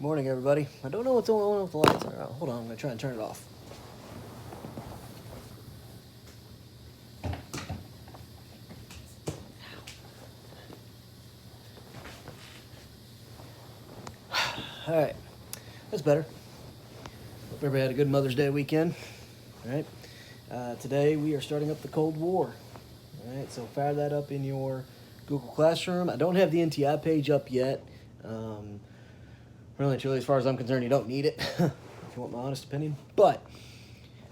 Morning, everybody. I don't know what's going on with the lights. Hold on, I'm gonna try and turn it off. All right, that's better. Hope everybody had a good Mother's Day weekend. All right, today we are starting up the Cold War. All right, so fire that up in your Google Classroom. I don't have the NTI page up yet. Really and truly, as far as I'm concerned, you don't need it, if you want my honest opinion. But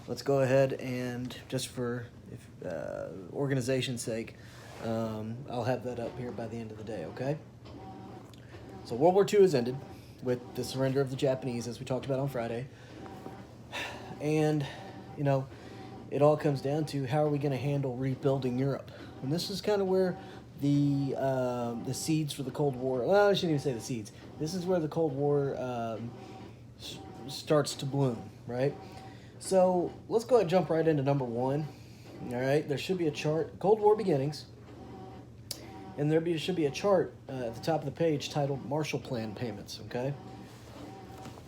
let's go ahead and, just for organization's sake, I'll have that up here by the end of the day, okay? So World War II has ended with the surrender of the Japanese, as we talked about on Friday. And, you know, it all comes down to how are we going to handle rebuilding Europe? And this is kind of where the seeds for the Cold War, well, I shouldn't even say the seeds. This is where the Cold War starts to bloom, right? So let's go ahead and jump right into number one. All right, there should be a chart, Cold War beginnings, and should be a chart at the top of the page titled Marshall Plan payments, okay?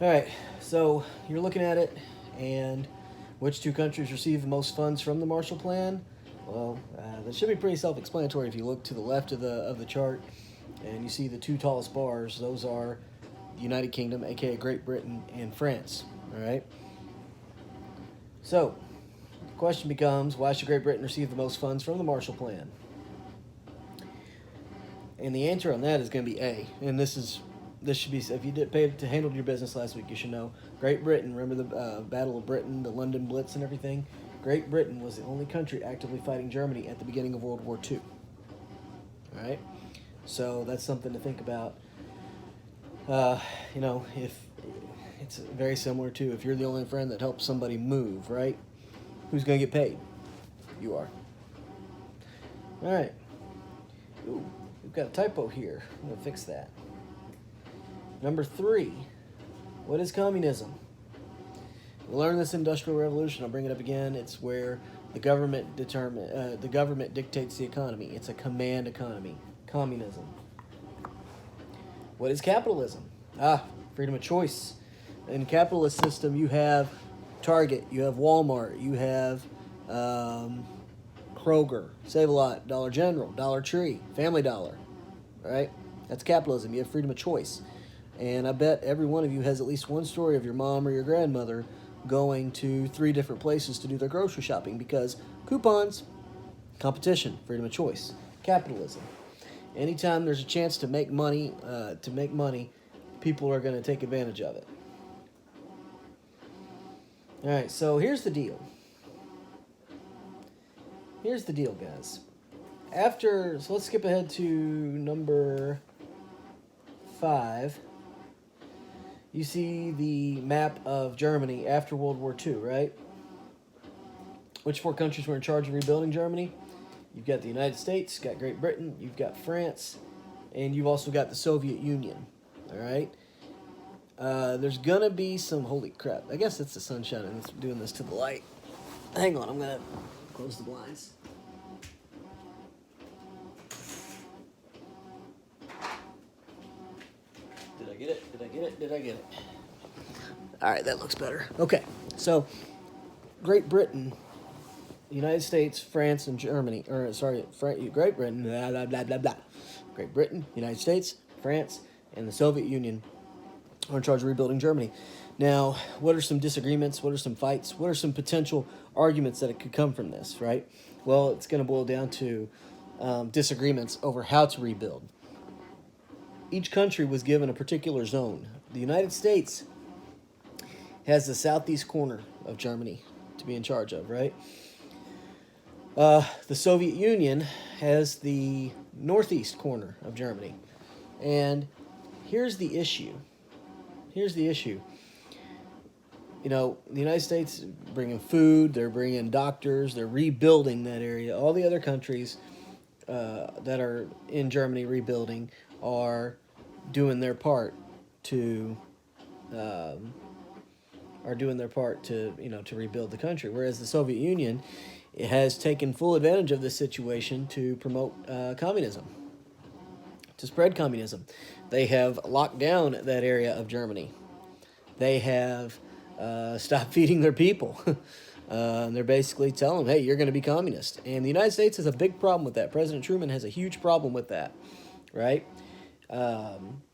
All right, so you're looking at it, and which two countries receive the most funds from the Marshall Plan? Well, that should be pretty self-explanatory if you look to the left of the chart, and you see the two tallest bars. Those are the United Kingdom, aka Great Britain, and France, all right? So, the question becomes, why should Great Britain receive the most funds from the Marshall Plan? And the answer on that is going to be A. And this should be, if you handled your business last week, you should know. Great Britain, remember the Battle of Britain, the London Blitz and everything? Great Britain was the only country actively fighting Germany at the beginning of World War II. All right? So that's something to think about. If it's very similar to if you're the only friend that helps somebody move, right? Who's going to get paid? You are. All right. Ooh, we've got a typo here. I'm going to fix that. Number 3. What is communism? We learned this Industrial Revolution. I'll bring it up again. It's where the government dictates the economy. It's a command economy. Communism. What is capitalism? Freedom of choice. In a capitalist system, you have Target, you have Walmart, you have Kroger, Save-A-Lot, Dollar General, Dollar Tree, Family Dollar, right? That's capitalism. You have freedom of choice. And I bet every one of you has at least one story of your mom or your grandmother going to 3 different places to do their grocery shopping because coupons, competition, freedom of choice, capitalism. Anytime there's a chance to make money, people are going to take advantage of it. All right, so here's the deal. Here's the deal, guys. So let's skip ahead to number 5. You see the map of Germany after World War II, right? Which 4 countries were in charge of rebuilding Germany? You've got the United States, you've got Great Britain, you've got France, and you've also got the Soviet Union, all right? There's going to be some, holy crap, I guess it's the sunshine and it's doing this to the light. Hang on, I'm going to close the blinds. Did I get it? All right, that looks better. Okay, so Great Britain, United States, France, and Germany, Great Britain, blah, blah, blah, blah, blah. Great Britain, United States, France, and the Soviet Union are in charge of rebuilding Germany. Now, what are some disagreements? What are some fights? What are some potential arguments that it could come from this, right? Well, it's going to boil down to disagreements over how to rebuild. Each country was given a particular zone. The United States has the southeast corner of Germany to be in charge of, right? The Soviet Union has the northeast corner of Germany. And here's the issue. You know, the United States is bringing food, they're bringing doctors, they're rebuilding that area. All the other countries that are in Germany rebuilding are doing their part to rebuild the country. Whereas the Soviet Union, it has taken full advantage of this situation to promote communism. to spread communism. They have locked down that area of Germany. They have stopped feeding their people. They're basically telling them, hey, you're going to be communist. And the United States has a big problem with that. President Truman has a huge problem with that, right?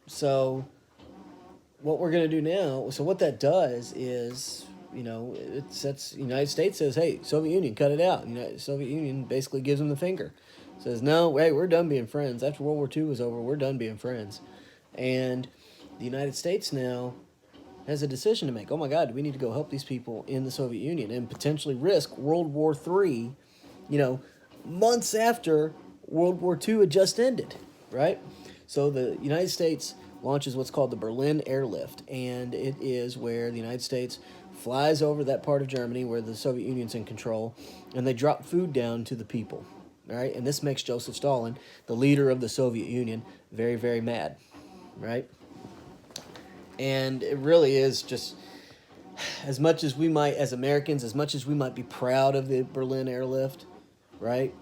So what we're going to do now, so what that does is, it sets, the United States says, hey, Soviet Union, cut it out. Soviet Union basically gives them the finger. Says, no, hey, we're done being friends. After World War II was over, we're done being friends. And the United States now has a decision to make. Oh my God, we need to go help these people in the Soviet Union and potentially risk World War III, months after World War II had just ended, right? So the United States launches what's called the Berlin Airlift, and it is where the United States flies over that part of Germany where the Soviet Union's in control, and they drop food down to the people, all right? And this makes Joseph Stalin, the leader of the Soviet Union, very, very mad, right? And it really is just, as much as we might, as Americans, as much as we might be proud of the Berlin Airlift, right,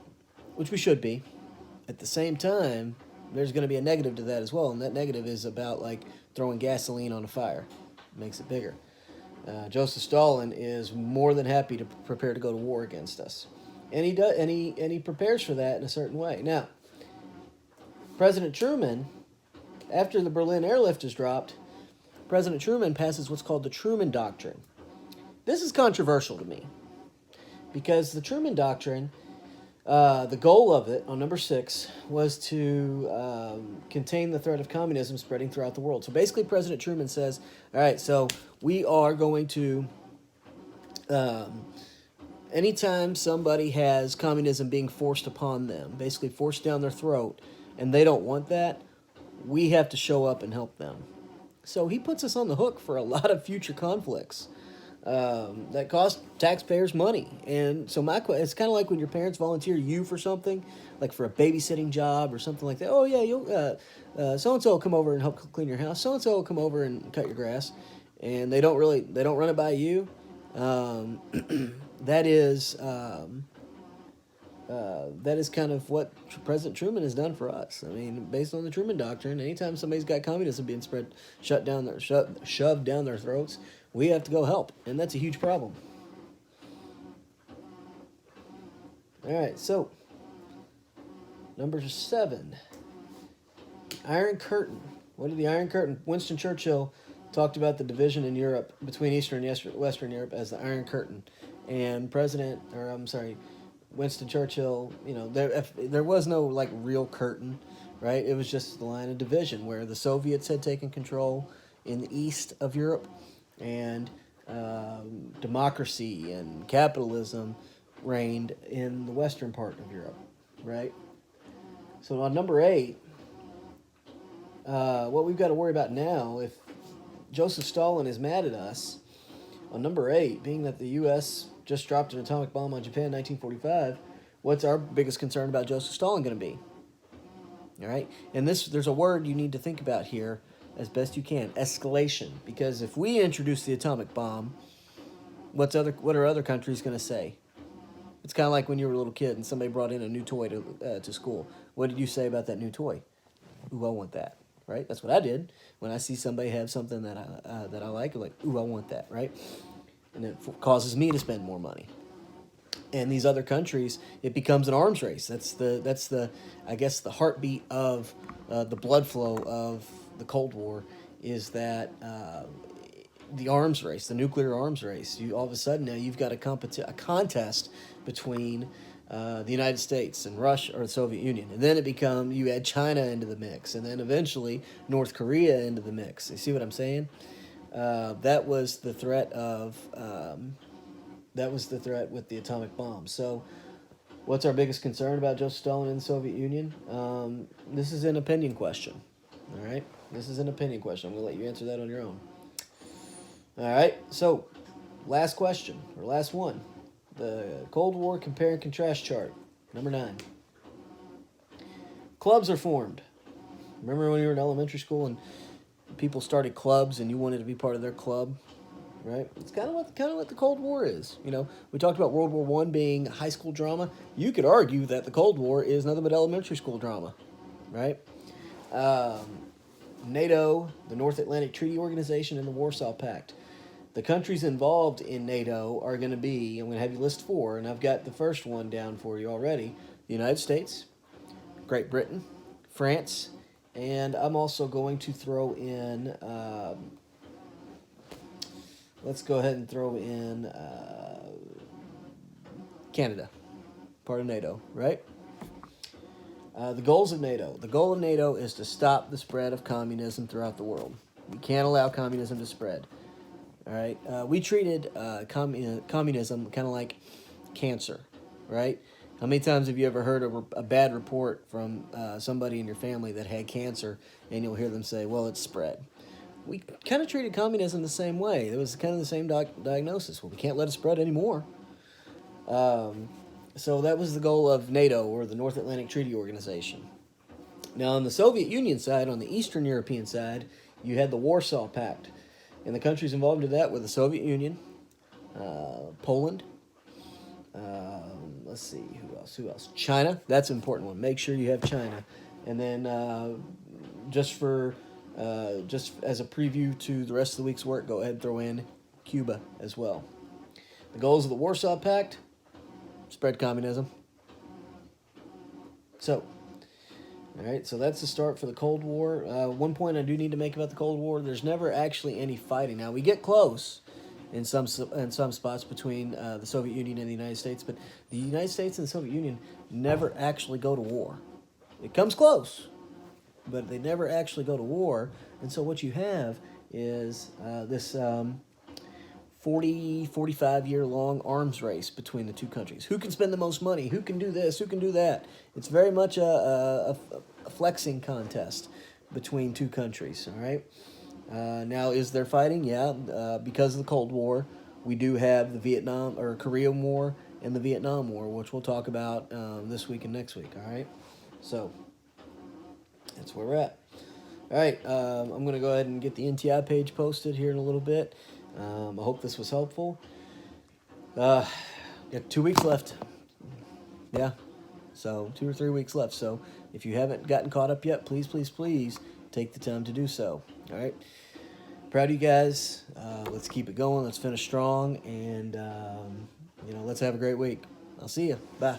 which we should be, at the same time, there's going to be a negative to that as well, and that negative is about, like, throwing gasoline on a fire. It makes it bigger. Joseph Stalin is more than happy to prepare to go to war against us. And he does, and he prepares for that in a certain way. Now, President Truman, after the Berlin Airlift is dropped, President Truman passes what's called the Truman Doctrine. This is controversial to me because the Truman Doctrine, the goal of it, on number 6, was to contain the threat of communism spreading throughout the world. So basically, President Truman says, all right, so we are going to, anytime somebody has communism being forced upon them, basically forced down their throat, and they don't want that, we have to show up and help them. So he puts us on the hook for a lot of future conflicts that cost taxpayers money. And so it's kind of like when your parents volunteer you for something, like for a babysitting job or something like that. Oh yeah, you'll so-and-so will come over and help clean your house. So-and-so will come over and cut your grass. And they don't run it by you. That is kind of what President Truman has done for us. I mean, based on the Truman Doctrine, anytime somebody's got communism being shoved down their throats, we have to go help, and that's a huge problem. All right, so number 7, Iron Curtain. What did the Iron Curtain? Winston Churchill talked about the division in Europe between Eastern and Western Europe as the Iron Curtain, and Winston Churchill, there was no like real curtain, right? It was just the line of division where the Soviets had taken control in the east of Europe, and democracy and capitalism reigned in the western part of Europe, right? So on number 8, what we've got to worry about now, if Joseph Stalin is mad at us, on number 8, being that the U.S. just dropped an atomic bomb on Japan in 1945, what's our biggest concern about Joseph Stalin going to be? All right? And there's a word you need to think about here as best you can, escalation. Because if we introduce the atomic bomb, what are other countries going to say? It's kind of like when you were a little kid and somebody brought in a new toy to school. What did you say about that new toy? Ooh, I want that, right? That's what I did. When I see somebody have something that I like, I'm like, ooh, I want that, right? And it causes me to spend more money. And these other countries, it becomes an arms race. That's the I guess the heartbeat of the blood flow of the Cold War is that the arms race, the nuclear arms race. All of a sudden now you've got a contest between the United States and Russia or the Soviet Union, and then you add China into the mix, and then eventually North Korea into the mix. You see what I'm saying? That was the threat with the atomic bomb. So what's our biggest concern about Joseph Stalin and the Soviet Union? This is an opinion question. All right? This is an opinion question. I'm going to let you answer that on your own. All right? So, last question, or last one. The Cold War compare and contrast chart. Number 9. Clubs are formed. Remember when you were in elementary school and people started clubs and you wanted to be part of their club? Right? It's kind of what the Cold War is. We talked about World War I being high school drama. You could argue that the Cold War is nothing but elementary school drama, right? NATO, the North Atlantic Treaty Organization, and the Warsaw Pact. The countries involved in NATO are going to be, I'm going to have you list 4, and I've got the first one down for you already: the United States, Great Britain, France, and I'm also going to throw in, let's go ahead and throw in Canada, part of NATO, right? The goals of NATO. The goal of NATO is to stop the spread of communism throughout the world. We can't allow communism to spread. All right. We treated communism kind of like cancer, right? How many times have you ever heard a bad report from somebody in your family that had cancer, and you'll hear them say, "Well, it's spread." We kind of treated communism the same way. It was kind of the same diagnosis. Well, we can't let it spread anymore. So that was the goal of NATO, or the North Atlantic Treaty Organization. Now, on the Soviet Union side, on the Eastern European side, you had the Warsaw Pact. And the countries involved in that were the Soviet Union, Poland, let's see, who else? China, that's an important one. Make sure you have China. And then just as a preview to the rest of the week's work, go ahead and throw in Cuba as well. The goals of the Warsaw Pact: spread communism. So, all right, so that's the start for the Cold War. One point I do need to make about the Cold War: there's never actually any fighting. Now, we get close in some spots between the Soviet Union and the United States, but the United States and the Soviet Union never actually go to war. It comes close, but they never actually go to war. And so what you have is this 45-year-long arms race between the two countries. Who can spend the most money? Who can do this? Who can do that? It's very much a flexing contest between two countries, all right? Now, is there fighting? Yeah, because of the Cold War, we do have the Korean War and the Vietnam War, which we'll talk about this week and next week, all right? So, that's where we're at. All right, I'm going to go ahead and get the NTI page posted here in a little bit. I hope this was helpful. Got 2 weeks left. Yeah, so 2 or 3 weeks left. So if you haven't gotten caught up yet, please, please, please take the time to do so. All right, proud of you guys. Let's keep it going. Let's finish strong, and let's have a great week. I'll see you. Bye.